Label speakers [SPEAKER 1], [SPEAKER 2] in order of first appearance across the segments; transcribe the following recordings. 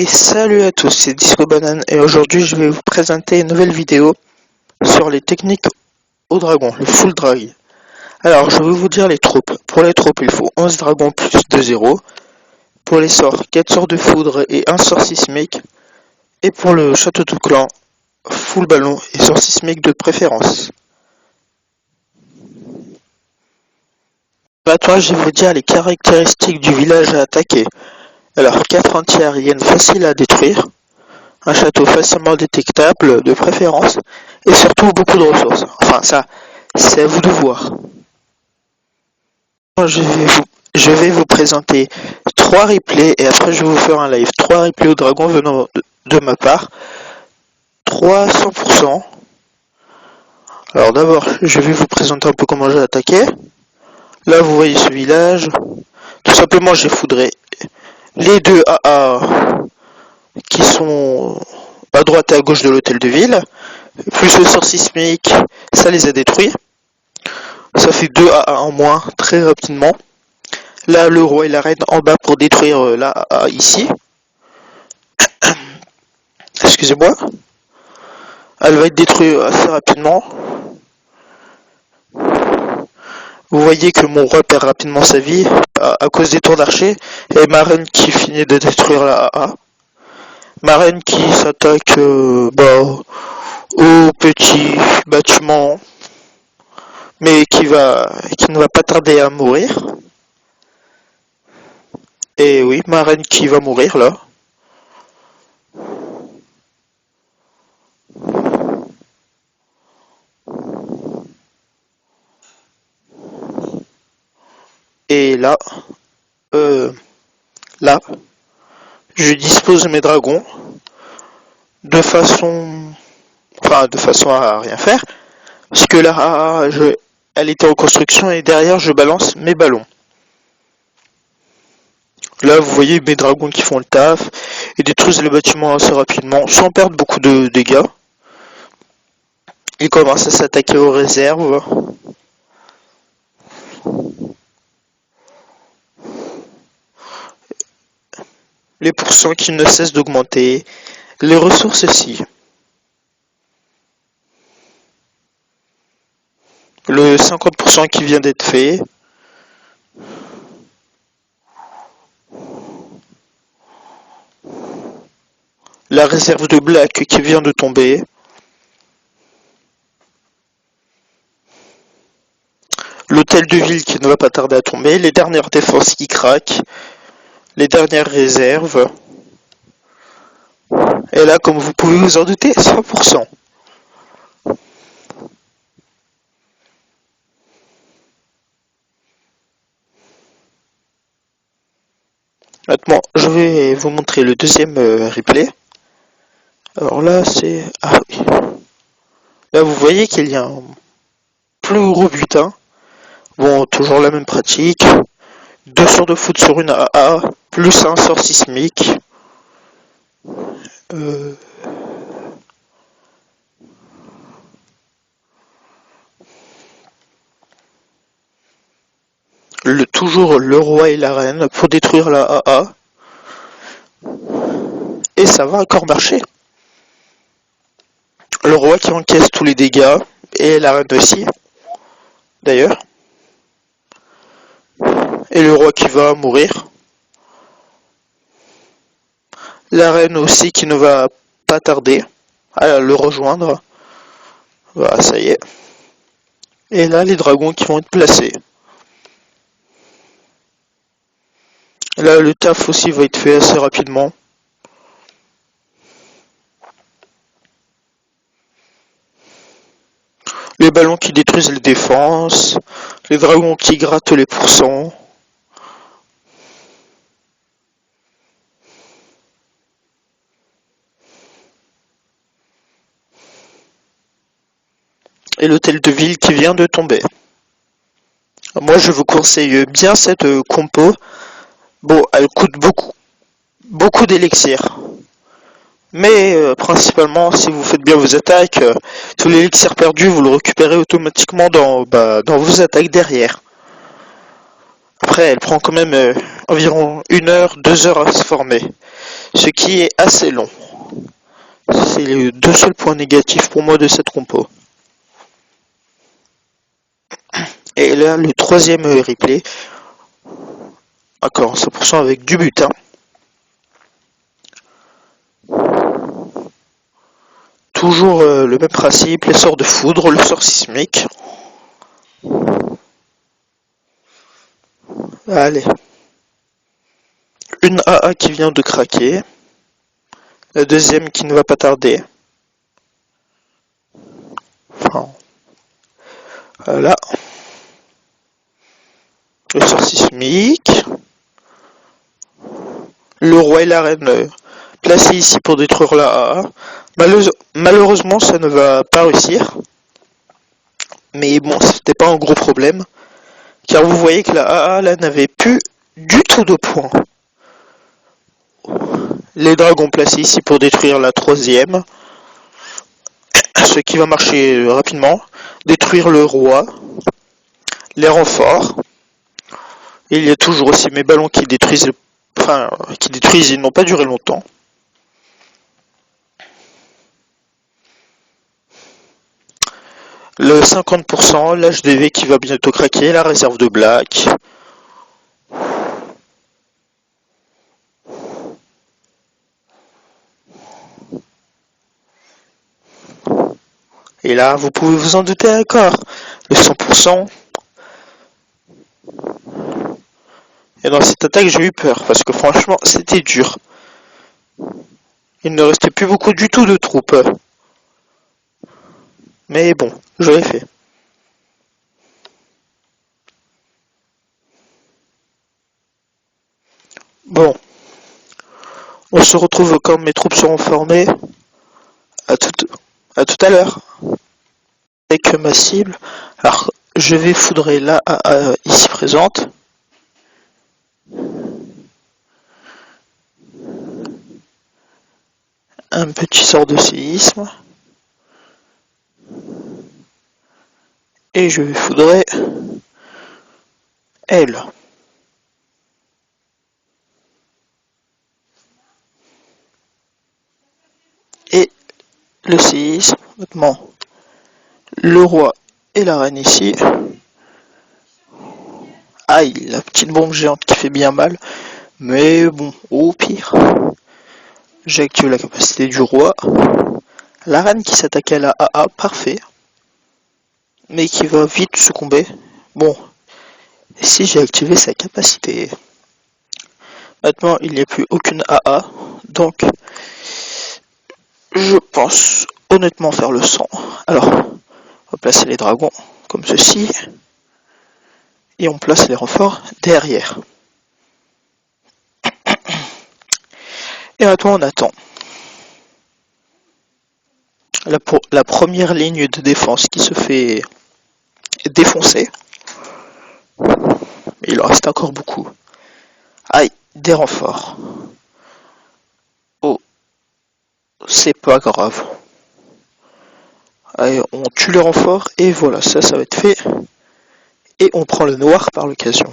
[SPEAKER 1] Et salut à tous, c'est Disco Banane et aujourd'hui je vais vous présenter une nouvelle vidéo sur les techniques au dragon, le full drag. Alors je vais vous dire les troupes. Pour les troupes il faut 11 dragons plus de 0. Pour les sorts, 4 sorts de foudre et 1 sort sismique. Et pour le château de clan, full ballon et sort sismique de préférence. Maintenant je vais vous dire les caractéristiques du village à attaquer. Alors 4 anti-aériennes faciles à détruire. Un château facilement détectable de préférence et surtout beaucoup de ressources. Enfin ça, c'est à vous de voir. Je vais vous présenter 3 replays et après je vais vous faire un live. 3 replays au dragon venant de ma part. 3 100%. Alors d'abord, je vais vous présenter un peu comment j'ai attaqué. Là vous voyez ce village. Tout simplement j'ai foudré les deux AA qui sont à droite et à gauche de l'hôtel de ville. Plus le sort sismique, ça les a détruits. Ça fait 2 AA en moins très rapidement. Là, le roi et la reine en bas pour détruire la AA ici. Excusez-moi. Elle va être détruite assez rapidement. Vous voyez que mon roi perd rapidement sa vie à cause des tours d'archer. Et ma reine qui finit de détruire la AA. Ma reine qui s'attaque au petit bâtiment. Mais qui ne va pas tarder à mourir. Et oui, ma reine qui va mourir là. Et là, je dispose mes dragons de façon à rien faire. Parce que là, elle était en construction et derrière je balance mes ballons. Là vous voyez mes dragons qui font le taf et détruisent le bâtiment assez rapidement sans perdre beaucoup de dégâts. Ils commencent à s'attaquer aux réserves. Les pourcents qui ne cessent d'augmenter. Les ressources aussi. Le 50% qui vient d'être fait. La réserve de Black qui vient de tomber. L'hôtel de ville qui ne va pas tarder à tomber. Les dernières défenses qui craquent. Les dernières réserves. Et là, comme vous pouvez vous en douter, 100%. Maintenant, je vais vous montrer le deuxième replay. Alors là, c'est... Ah oui. Là, vous voyez qu'il y a un plus gros butin. Bon, toujours la même pratique. 2 sorts de foot sur une AA, plus un sort sismique. Toujours le roi et la reine pour détruire la AA. Et ça va encore marcher. Le roi qui encaisse tous les dégâts, et la reine aussi, d'ailleurs. Et le roi qui va mourir. La reine aussi qui ne va pas tarder à le rejoindre. Voilà, ça y est. Et là, les dragons qui vont être placés. Là, le taf aussi va être fait assez rapidement. Les ballons qui détruisent les défenses. Les dragons qui grattent les pourcents. Et l'hôtel de ville qui vient de tomber. Moi, je vous conseille bien cette compo. Bon, elle coûte beaucoup d'élixir. Mais principalement, si vous faites bien vos attaques, tout l'élixir perdu, vous le récupérez automatiquement dans vos attaques derrière. Après, elle prend quand même environ 1 heure, 2 heures à se former. ce qui est assez long. C'est les deux seuls points négatifs pour moi de cette compo. Et là, le troisième replay, encore 100% avec du butin. Toujours le même principe, les sorts de foudre, le sort sismique. Allez. Une AA qui vient de craquer. La deuxième qui ne va pas tarder. Enfin, voilà. Le sort sismique. Le roi et la reine placés ici pour détruire la AA. Malheureusement, ça ne va pas réussir. Mais bon, c'était pas un gros problème. Car vous voyez que la AA là n'avait plus du tout de points. Les dragons placés ici pour détruire la troisième. Ce qui va marcher rapidement. Détruire le roi. Les renforts. Et il y a toujours aussi mes ballons qui détruisent. Enfin, qui détruisent, ils n'ont pas duré longtemps. Le 50%, l'HDV qui va bientôt craquer, la réserve de Black. Et là, vous pouvez vous en douter encore. Le 100%. Et dans cette attaque, j'ai eu peur, parce que franchement, c'était dur. Il ne restait plus beaucoup du tout de troupes. Mais bon, je l'ai fait. Bon. On se retrouve quand mes troupes seront formées. À tout à l'heure. Avec ma cible. Alors, je vais foudrer la AA ici présente. Un petit sort de séisme. Et je vais foudrer elle. Et le séisme, notamment le roi et la reine ici. Aïe, la petite bombe géante qui fait bien mal. Mais bon, au pire. J'active la capacité du roi. La reine qui s'attaque à la AA, parfait. Mais qui va vite succomber. Bon, si j'ai activé sa capacité. Maintenant, il n'y a plus aucune AA. Donc, je pense honnêtement faire le 100. Alors, on va placer les dragons comme ceci. Et on place les renforts derrière. Et maintenant, on attend. La première ligne de défense qui se fait défoncer. Mais il en reste encore beaucoup. Aïe, des renforts. Oh, c'est pas grave. Allez, on tue les renforts et voilà, ça va être fait. Et on prend le noir par l'occasion.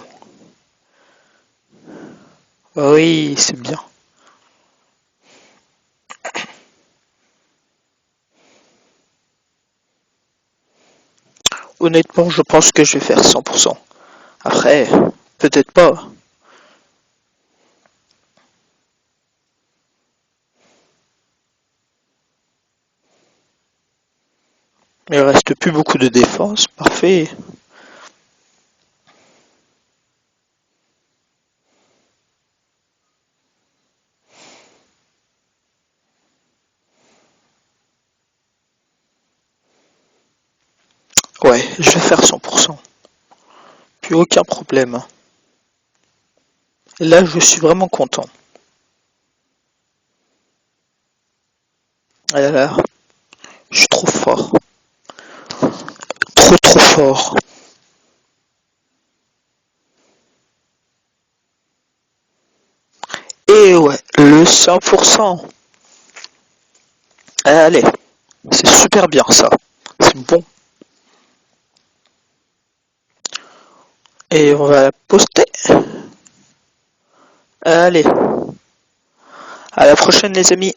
[SPEAKER 1] Oui, c'est bien. Honnêtement, je pense que je vais faire 100%. Après, peut-être pas. Mais il reste plus beaucoup de défense. Parfait. Ouais, je vais faire 100%. Plus aucun problème. Et là, je suis vraiment content. Et là, je suis trop fort. Trop fort. Et ouais, le 100%. Allez, c'est super bien ça. C'est bon. Et on va poster. Allez. À la prochaine les amis.